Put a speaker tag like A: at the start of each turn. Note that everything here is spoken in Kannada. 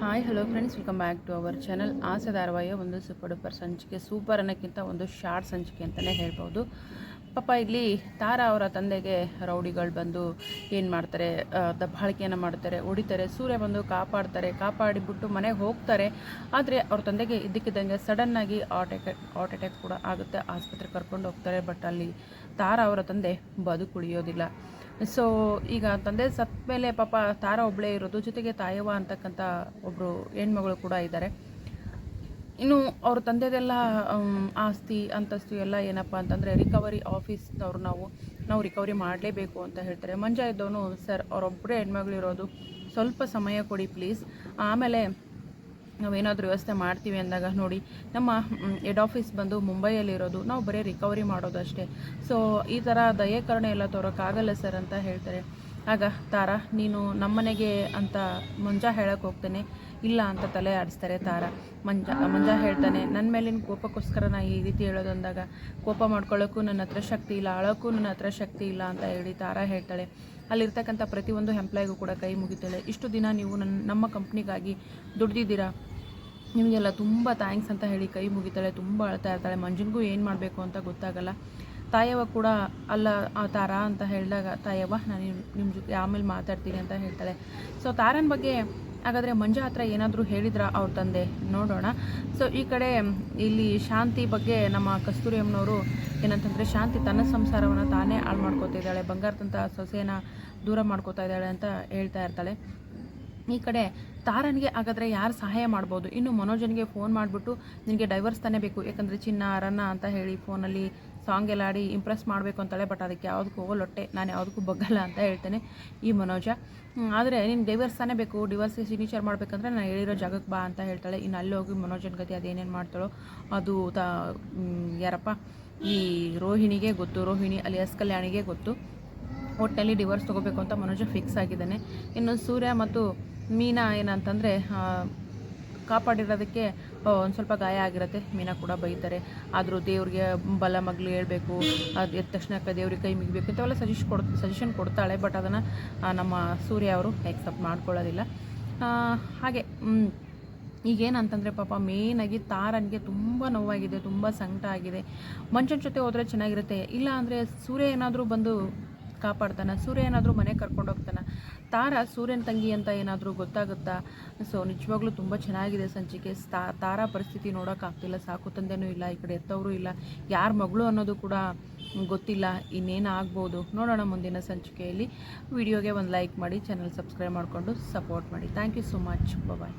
A: Hi hello friends, welcome back to our channel. ಆಸೆ ಧಾರಾವಾಹಿಯ ಒಂದು ಸೂಪರ್ ಡೂಪರ್ ಸಂಚಿಕೆ, ಸೂಪರ್ ಅನ್ನೋಕ್ಕಿಂತ ಒಂದು ಶಾರ್ಟ್ ಸಂಚಿಕೆ ಅಂತಲೇ ಹೇಳ್ಬೋದು. ಪಾಪ ಇಲ್ಲಿ ತಾರಾ ಅವರ ತಂದೆಗೆ ರೌಡಿಗಳು ಬಂದು ಏನು ಮಾಡ್ತಾರೆ, ದಬ್ಬಾಳಿಕೆಯನ್ನು ಮಾಡ್ತಾರೆ, ಹೊಡಿತಾರೆ. ಸೂರ್ಯ ಬಂದು ಕಾಪಾಡಿಬಿಟ್ಟು ಮನೆಗೆ ಹೋಗ್ತಾರೆ. ಆದರೆ ಅವ್ರ ತಂದೆಗೆ ಇದ್ದಕ್ಕಿದ್ದಂಗೆ ಸಡನ್ನಾಗಿ ಹಾರ್ಟ್ ಅಟ್ಯಾಕ್ ಕೂಡ ಆಗುತ್ತೆ. ಆಸ್ಪತ್ರೆಗೆ ಕರ್ಕೊಂಡು ಹೋಗ್ತಾರೆ. ಬಟ್ ಅಲ್ಲಿ ತಾರಾ ಅವರ ತಂದೆ ಬದುಕುಳಿಯೋದಿಲ್ಲ. ಸೊ ಈಗ ತಂದೆ ಸತ್ತ ಮೇಲೆ ಪಾಪ ತಾರಾ ಒಬ್ಬಳೇ ಇರೋದು, ಜೊತೆಗೆ ತಾಯವ್ವ ಅಂತಕ್ಕಂಥ ಒಬ್ಬರು ಹೆಣ್ಮಗಳು ಕೂಡ ಇದ್ದಾರೆ. ಇನ್ನು ಅವ್ರ ತಂದೆದೆಲ್ಲ ಆಸ್ತಿ ಅಂತಸ್ತು ಎಲ್ಲ ಏನಪ್ಪ ಅಂತಂದರೆ ರಿಕವರಿ ಆಫೀಸ್ನವ್ರು ನಾವು ರಿಕವರಿ ಮಾಡಲೇಬೇಕು ಅಂತ ಹೇಳ್ತಾರೆ. ಮಂಜ ಇದ್ದವನು, ಸರ್ ಅವರೊಬ್ಬರೇ ಹೆಣ್ಮಗಳಿರೋದು, ಸ್ವಲ್ಪ ಸಮಯ ಕೊಡಿ ಪ್ಲೀಸ್, ಆಮೇಲೆ ನಾವೇನಾದರೂ ವ್ಯವಸ್ಥೆ ಮಾಡ್ತೀವಿ ಅಂದಾಗ, ನೋಡಿ ನಮ್ಮ ಹೆಡ್ ಆಫೀಸ್ ಬಂದು ಮುಂಬೈಯಲ್ಲಿರೋದು, ನಾವು ಬರೀ ರಿಕವರಿ ಮಾಡೋದು ಅಷ್ಟೇ. ಸೊ ಈ ಥರ ದಯೇಕರಣೆ ಎಲ್ಲ ತೋರೋಕ್ಕಾಗಲ್ಲ ಸರ್ ಅಂತ ಹೇಳ್ತಾರೆ. ಆಗ ತಾರಾ, ನೀನು ನಮ್ಮನೆಗೆ ಅಂತ ಮಂಜ ಹೇಳಕ್ಕೆ ಹೋಗ್ತೇನೆ, ಇಲ್ಲ ಅಂತ ತಲೆ ಆಡಿಸ್ತಾರೆ ತಾರಾ. ಮಂಜ ಹೇಳ್ತಾನೆ, ನನ್ನ ಮೇಲಿನ ಕೋಪಕ್ಕೋಸ್ಕರ ನಾ ಈ ರೀತಿ ಹೇಳೋದು ಅಂದಾಗ, ಕೋಪ ಮಾಡ್ಕೊಳ್ಳೋಕ್ಕೂ ನನ್ನ ಹತ್ರ ಶಕ್ತಿ ಇಲ್ಲ, ಅಳೋಕ್ಕೂ ನನ್ನ ಹತ್ರ ಶಕ್ತಿ ಇಲ್ಲ ಅಂತ ಹೇಳಿ ತಾರಾ ಹೇಳ್ತಾಳೆ. ಅಲ್ಲಿರ್ತಕ್ಕಂಥ ಪ್ರತಿಯೊಂದು ಎಂಪ್ಲಾಯಿಗೂ ಕೂಡ ಕೈ ಮುಗಿತಾಳೆ. ಇಷ್ಟು ದಿನ ನೀವು ನಮ್ಮ ಕಂಪ್ನಿಗಾಗಿ ದುಡ್ದಿದ್ದೀರಾ, ನಿಮಗೆಲ್ಲ ತುಂಬ ಥ್ಯಾಂಕ್ಸ್ ಅಂತ ಹೇಳಿ ಕೈ ಮುಗಿತಾಳೆ. ತುಂಬ ಅಳ್ತಾ ಇರ್ತಾಳೆ. ಮಂಜನ್ಗೂ ಏನು ಮಾಡಬೇಕು ಅಂತ ಗೊತ್ತಾಗಲ್ಲ. ತಾಯವ್ವ ಕೂಡ, ಅಲ್ಲ ತಾರಾ ಅಂತ ಹೇಳಿದಾಗ, ತಾಯವ್ವ ನಾನು ನಿಮ್ಮ ಜೊತೆ ಆಮೇಲೆ ಮಾತಾಡ್ತೀನಿ ಅಂತ ಹೇಳ್ತಾಳೆ. ಸೊ ತಾರನ ಬಗ್ಗೆ ಹಾಗಾದರೆ ಮಂಜ ಹತ್ರ ಏನಾದರೂ ಹೇಳಿದ್ರ ಅವ್ರ ತಂದೆ, ನೋಡೋಣ. ಸೊ ಈ ಕಡೆ ಇಲ್ಲಿ ಶಾಂತಿ ಬಗ್ಗೆ ನಮ್ಮ ಕಸ್ತೂರಿ ಅಮ್ಮನವರು ಏನಂತಂದರೆ, ಶಾಂತಿ ತನ್ನ ಸಂಸಾರವನ್ನು ತಾನೇ ಹಾಳು ಮಾಡ್ಕೋತಾ ಇದ್ದಾಳೆ, ಬಂಗಾರದಂಥ ಸೊಸೆಯನ್ನು ದೂರ ಮಾಡ್ಕೋತಾ ಇದ್ದಾಳೆ ಅಂತ ಹೇಳ್ತಾ ಇರ್ತಾಳೆ. ಈ ಕಡೆ ತಾರನಿಗೆ ಹಾಗಾದರೆ ಯಾರು ಸಹಾಯ ಮಾಡ್ಬೋದು? ಇನ್ನು ಮನೋಜನಿಗೆ ಫೋನ್ ಮಾಡಿಬಿಟ್ಟು, ನಿನಗೆ ಡೈವರ್ಸ್ ತಾನೇ ಬೇಕು, ಯಾಕಂದರೆ ಚಿನ್ನ ರನ್ನ ಅಂತ ಹೇಳಿ ಫೋನಲ್ಲಿ ಸಾಂಗ್ ಎಲ್ಲ ಆಡಿ ಇಂಪ್ರೆಸ್ ಮಾಡಬೇಕು ಅಂತಾಳೆ. ಬಟ್ ಅದಕ್ಕೆ ಯಾವುದಕ್ಕೂ ಹೋಗಲೊಟ್ಟೆ, ನಾನು ಯಾವುದಕ್ಕೂ ಬಗ್ಗಲ್ಲ ಅಂತ ಹೇಳ್ತೇನೆ ಈ ಮನೋಜ. ಆದರೆ ನಿನ್ನ ಡೈವರ್ಸ್ ತಾನೇ ಬೇಕು, ಡಿವರ್ಸ್ಗೆ ಸಿಗ್ನೇಚರ್ ಮಾಡಬೇಕಂದ್ರೆ ನಾನು ಹೇಳಿರೋ ಜಾಗಕ್ಕೆ ಬಾ ಅಂತ ಹೇಳ್ತಾಳೆ. ಇನ್ನು ಅಲ್ಲಿ ಹೋಗಿ ಮನೋಜನ ಗತಿ ಅದೇನೇನು ಮಾಡ್ತಾಳೋ ಅದು ಯಾರಪ್ಪ, ಈ ರೋಹಿಣಿಗೆ ಗೊತ್ತು, ರೋಹಿಣಿ ಅಲಿಯಾಸ್ ಕಲ್ಯಾಣಿಗೆ ಗೊತ್ತು. ಒಟ್ಟಿನಲ್ಲಿ ಡಿವೋರ್ಸ್ ತೊಗೋಬೇಕು ಅಂತ ಮನೋಜ ಫಿಕ್ಸ್ ಆಗಿದ್ದಾನೆ. ಇನ್ನು ಸೂರ್ಯ ಮತ್ತು ಮೀನಾ ಏನಂತಂದರೆ, ಕಾಪಾಡಿರೋದಕ್ಕೆ ಒಂದು ಸ್ವಲ್ಪ ಗಾಯ ಆಗಿರುತ್ತೆ. ಮೀನಾ ಕೂಡ ಬೈತಾರೆ. ಆದರೂ ದೇವ್ರಿಗೆ ಬಲ ಮಗಳು ಹೇಳ್ಬೇಕು, ಅದು ಎದ್ದ ತಕ್ಷಣಕ್ಕೆ ದೇವ್ರಿಗೆ ಕೈ ಮುಗಿಬೇಕು ಇಂಥವೆಲ್ಲ ಸಜೆಷನ್ ಕೊಡ್ತಾಳೆ. ಬಟ್ ಅದನ್ನು ನಮ್ಮ ಸೂರ್ಯ ಅವರು ಎಕ್ಸೆಪ್ಟ್ ಮಾಡ್ಕೊಳ್ಳೋದಿಲ್ಲ. ಹಾಗೆ ಈಗೇನಂತಂದರೆ ಪಾಪ ಮೇಯ್ನಾಗಿ ತಾರನಿಗೆ ತುಂಬ ನೋವಾಗಿದೆ, ತುಂಬ ಸಂಕಟ ಆಗಿದೆ. ಮಂಚನ ಜೊತೆ ಹೋದರೆ ಚೆನ್ನಾಗಿರುತ್ತೆ, ಇಲ್ಲ ಅಂದರೆ ಸೂರ್ಯ ಏನಾದರೂ ಬಂದು ಕಾಪಾಡ್ತಾನೆ, ಸೂರ್ಯ ಏನಾದರೂ ಮನೆಗೆ ಕರ್ಕೊಂಡು ಹೋಗ್ತಾನೆ, ತಾರಾ ಸೂರ್ಯನ ತಂಗಿ ಅಂತ ಏನಾದರೂ ಗೊತ್ತಾಗುತ್ತಾ? ಸೊ ನಿಜವಾಗ್ಲೂ ತುಂಬ ಚೆನ್ನಾಗಿದೆ ಸಂಚಿಕೆ. ತಾರಾ ಪರಿಸ್ಥಿತಿ ನೋಡೋಕ್ಕಾಗ್ತಿಲ್ಲ, ಸಾಕು ತಂದೆನೂ ಇಲ್ಲ, ಈ ಕಡೆ ಎತ್ತವರು ಇಲ್ಲ, ಯಾರ ಮಗಳು ಅನ್ನೋದು ಕೂಡ ಗೊತ್ತಿಲ್ಲ. ಇನ್ನೇನು ಆಗ್ಬೋದು ನೋಡೋಣ ಮುಂದಿನ ಸಂಚಿಕೆಯಲ್ಲಿ. ವಿಡಿಯೋಗೆ ಒಂದು ಲೈಕ್ ಮಾಡಿ, ಚಾನಲ್ ಸಬ್ಸ್ಕ್ರೈಬ್ ಮಾಡಿಕೊಂಡು ಸಪೋರ್ಟ್ ಮಾಡಿ. Thank you so much. Bye.